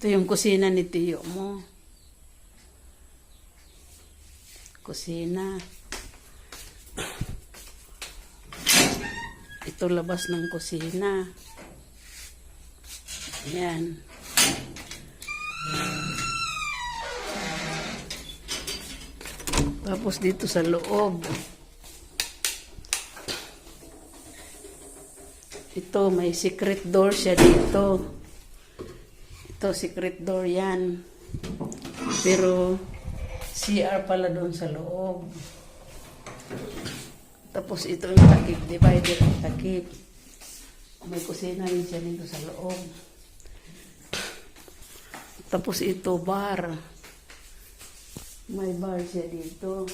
Ito yung kusina ni Tiyo mo. Kusina. Ito labas ng kusina. Ayan. Tapos dito sa loob. Ito, may secret door siya dito. Ito, secret door yan. Pero, CR pala doon sa loob. Tapos ito yung takip, divider ang takip. May kusina rin siya dito sa loob. Tapos ito, bar. May bar siya dito.